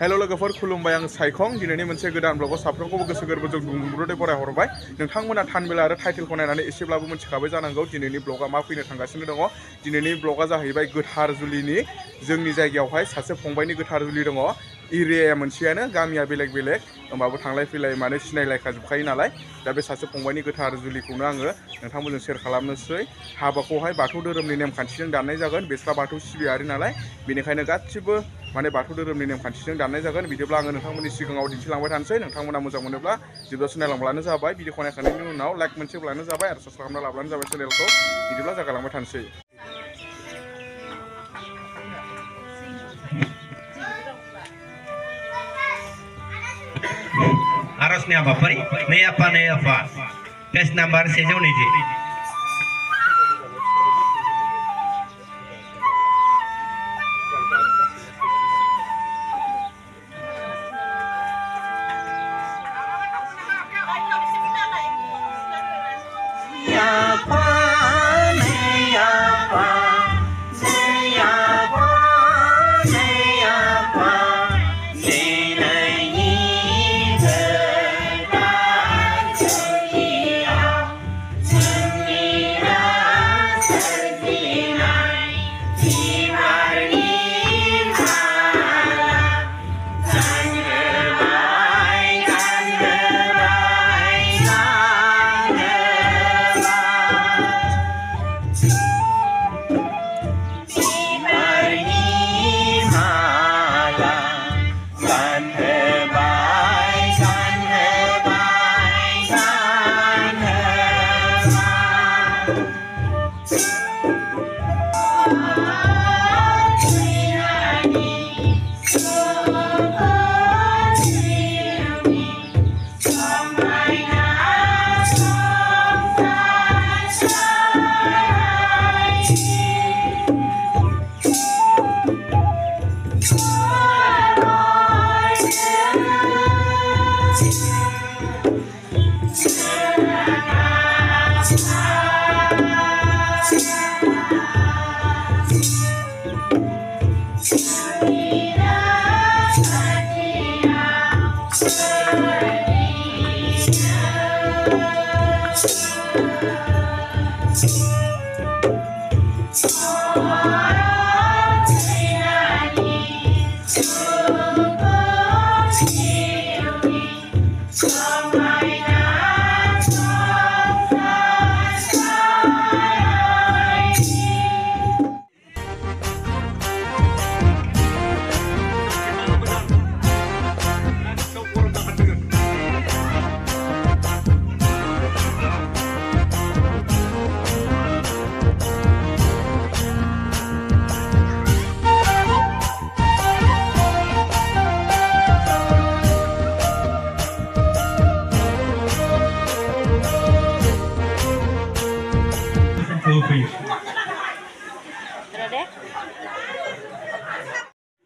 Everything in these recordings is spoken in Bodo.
हेलो लोगोफोर खुलुमबाय आं सायखं दिनैनि मोनसे गोदान ब्लगाव साफ्रोमखौबो गोसो गोरबोजों दुंब्रुदै बरायहरबाय नोंथांमोना थानबेला आरो टाइटेलखौ नायनानै एसेब्लाबो मिथिखाबाय जानांगौ दिनैनि ब्लगा मा फैनो थांगासिनो दङ दिनैनि ब्लगा जाहैबाय गोथार जुलिनि जोंनि जायगायावहाय सासे फंबायनि गोथार जुलि दङ एरियाया मोनसेयानो गामिया बेलेग बेलेग होमबाबो थांलाय फैलाय माने सिनायलायखाजोबखायो नालाय दा बे सासे फंबायनि गोथार जुलिखौनो आङो नोंथांमोनजों शेयार खालामनोसै हाबाखौहाय बाथौ धोरोमनि नेमखान्थिजों दाननाय जागोन बेस्रा बाथौ सिबियारि नालाय बेनिखायनो गासिबो माने बाथौ धोरोमनि नेमखान्थिजों दाननाय जागोन बिदिब्ला आङो नोंथांमोननि सिगाङाव दिन्थिलांबाय थानोसै नोंथांमोना मोजां मोनोब्ला जोबजासिम नायलांब्लानो जाबाय भिडिअखौ नायखांनायनि उनाव लाइक मोनसेब्लानो जाबाय आरो साबस्क्राइब खालामना लाब्लानो जाबाय चेनेलखौ बिदिब्ला जागायलांबाय थानोसै आरजनि हाबाफारि नै आफा पेज नाम्बार 120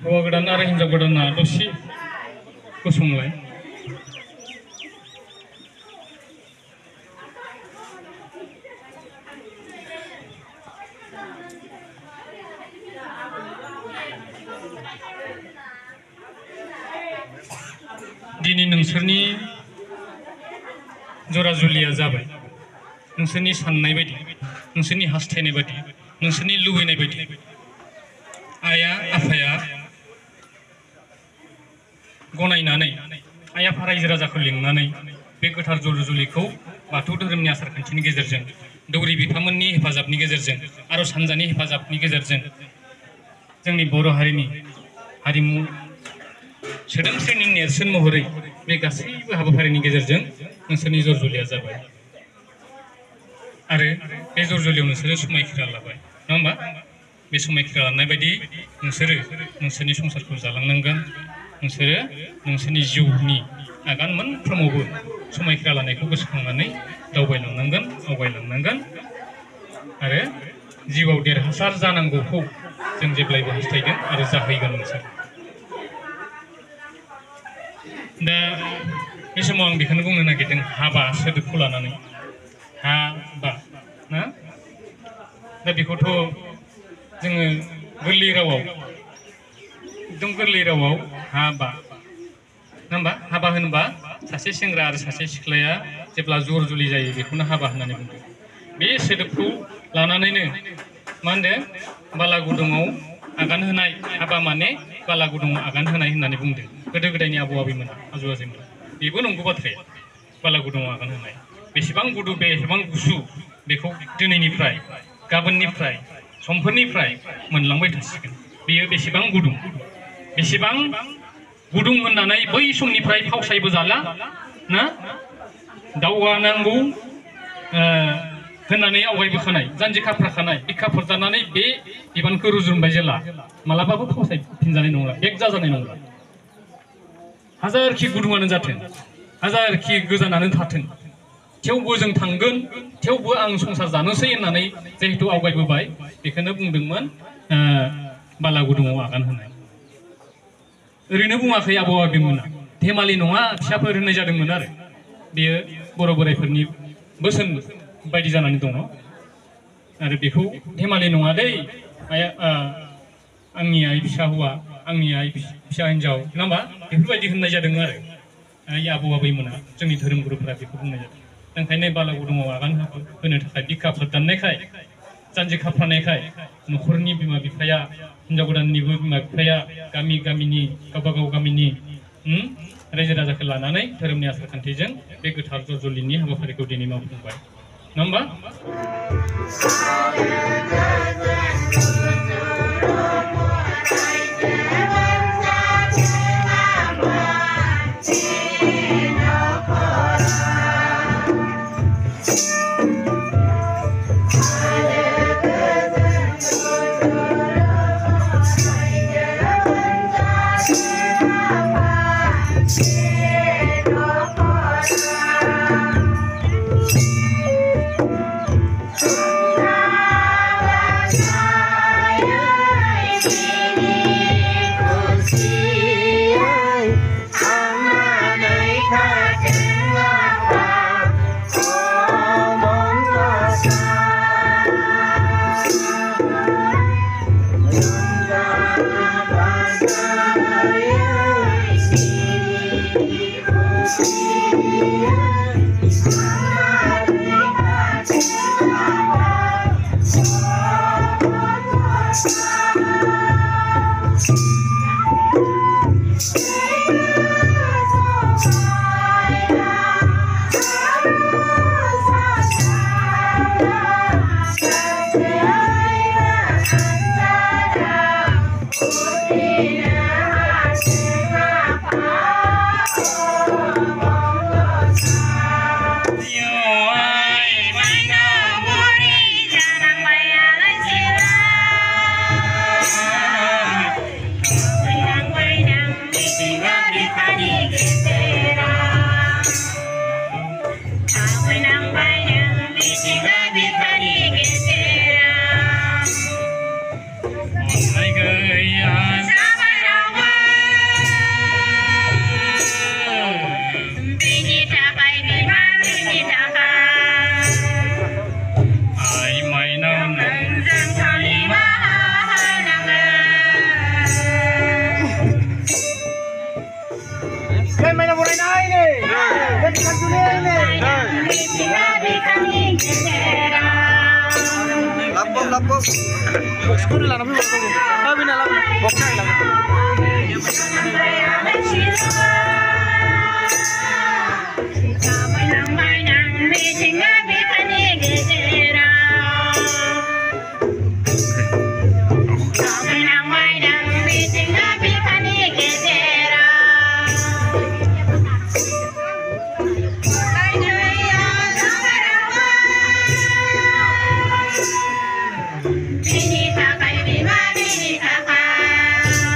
हौवा गोदान आरो हिन्जाव गोदाना दसे गसंलाय दिनै नोंसोरनि जरा जुलिया जाबाय नोंसोरनि साननाय बायदि नोंसोरनि हास्थायनाय बायदि नोंसोरनि लुबैनाय बायदि आइया आफाया गनायनानै आइ आफा रायजो राजाखौ लिंनानै बे गोथार जरा जुलिखौ बाथौ धोरोमनि आसार खान्थिनि गेजेरजों दौरि बिफामोननि हेफाजाबनि गेजेरजों आरज हान्जानि हेफाजाबनि गेजेरजों जोंनि बर' हारिनि हारिमु सोदोमस्रिनि नेरसोन महरै बे गासैबो हाबाफारिनि गेजेरजों नोंसोरनि जर जुलिया जाबाय आरो बे जर जुलियाव नोंसोरो समायखिरा लाबाय नङा होमबा बे समायखिरा लानाय बायदि नोंसोरो नोंसोरनि संसारखौ जालांनांगोन नोंसोरो नोंसोरनि जिउनि आगान मोनफ्रोमावबो समायखिरा लानायखौ गोसोखांनानै दावबायलांनांगोन आवगायलांनांगोन आरो जिउआव देरहासार जानांगौखौ जों जेब्लायबो हास्थायगोन आरो जाहैगोन नोंसोर दा बे समाव आं बेखौनो बुंनो नागिरदों हाबा सोदोबखौ लानानै हाबा ना दा बेखौथ' जोङो गोरलै रावाव एकदम गोरलै रावाव हाबा नङा होमबा हाबा होनबा सासे सेंग्रा आरो सासे सिख्लाया जेब्ला जर जुलि जायो बेखौनो हाबा होननानै बुंदों बे सोदोबखौ लानानैनो मा होनदों बाला गुदुङाव आगान होनाय हाबा माने बाला गुदुङाव आगान होनाय होननानै बुंदों गोदो गोदायनि आबौ आबैमोना आजौ आजैमोना बेबो नंगौ बाथ्राया बाला गुदुङाव आगान होनाय बेसेबां गुदु बेसेबां गुसु बेखौ दिनैनिफ्राय गाबोननिफ्राय समफोरनिफ्राय मोनलांबाय थासिगोन बेयो बेसेबां गुदुं होननानै बै समनिफ्राय फावसायबो जाला ना दावगानांगौ होननानै आवगायबोखानाय जानजि खाफ्राखानाय बिखा फरजानानै बे बिबानखौ रुजुनबाय जेला मालाबाबो फावसायफिनजानाय नंला बेग जाजानाय नंला हाजारखि गुदुङानो जाथों हाजारखि गोजानानो थाथों थेवबो जों थांगोन थेवबो आं संसार जानोसै होननानै जिहेतु आवगायबोबाय बेखौनो बुंदोंमोन बाला गुदुङाव आगान होनाय ओरैनो बुङाखै आबौ आबैमोना धेमालि नङा फिसाफोर होननाय जादोंमोन आरो बेयो बर' बोराइफोरनि बोसोन बायदि जानानै दङ आरो बेखौ धेमालि नङा दै आंनि आइ फिसा हौवा आंनि आइ फिसा हिन्जाव नङा होमबा बेफोरबायदि होननाय जादों आरो आबौ आबैमोना जोंनि धोरोम गुरुफोरा बेखौ बुंनाय जादों ओंखायनो बाला गुदुङाव आगान होनो थाखाय बिखाफोर दाननायखाय जानजि खाफ्रानायखाय न'खरनि बिमा बिफाया हिन्जाव गोदाननिबो बिमा बिफाया गामिनि गावबागाव गामिनि रायजो राजाखौ लानानै धोरोमनि आसार खान्थिजों बे गोथार जर जुलिनि हाबाफारिखौ दिनै मावफुंबाय नङा होमबा Bini takai bima bini kakak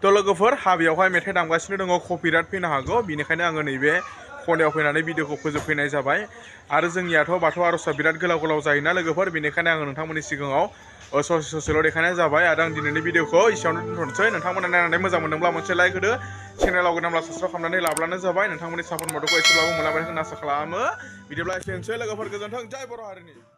तो लोगोफोर हाबायावहाय मेथाइ दामगासिनो दङ कपिराइट फैनो हागौ बेनिखायनो आङो नैबे खनायाव फैनानै भिडिअखौ फोजोबफैनाय जाबाय आरो जोंनियाथ' बाथौ आर'जआ बिराद गोलाव गोलाव जायोना लोगोफोर बेनिखायनो आङो नोंथांमोननि सिगाङाव ससेल' देखायनाय जाबाय आरो आं दिनैनि भिडिअखौ एसेयावनो दोनथ'नोसै नोंथांमोना नायनानै मोजां मोनदोंब्ला मोनसे लाइक होदो चेनेलाव गोदानब्ला साबस्क्राइब खालामनानै लाब्लानो जाबाय नोंथांमोननि सापर्ट मददखौ एसेब्लाबो मोनलांबाय होनना आसा खालामो बिदिब्ला एसेनोसै लोगोफोर गोजोन्थों जय बर' हारिनि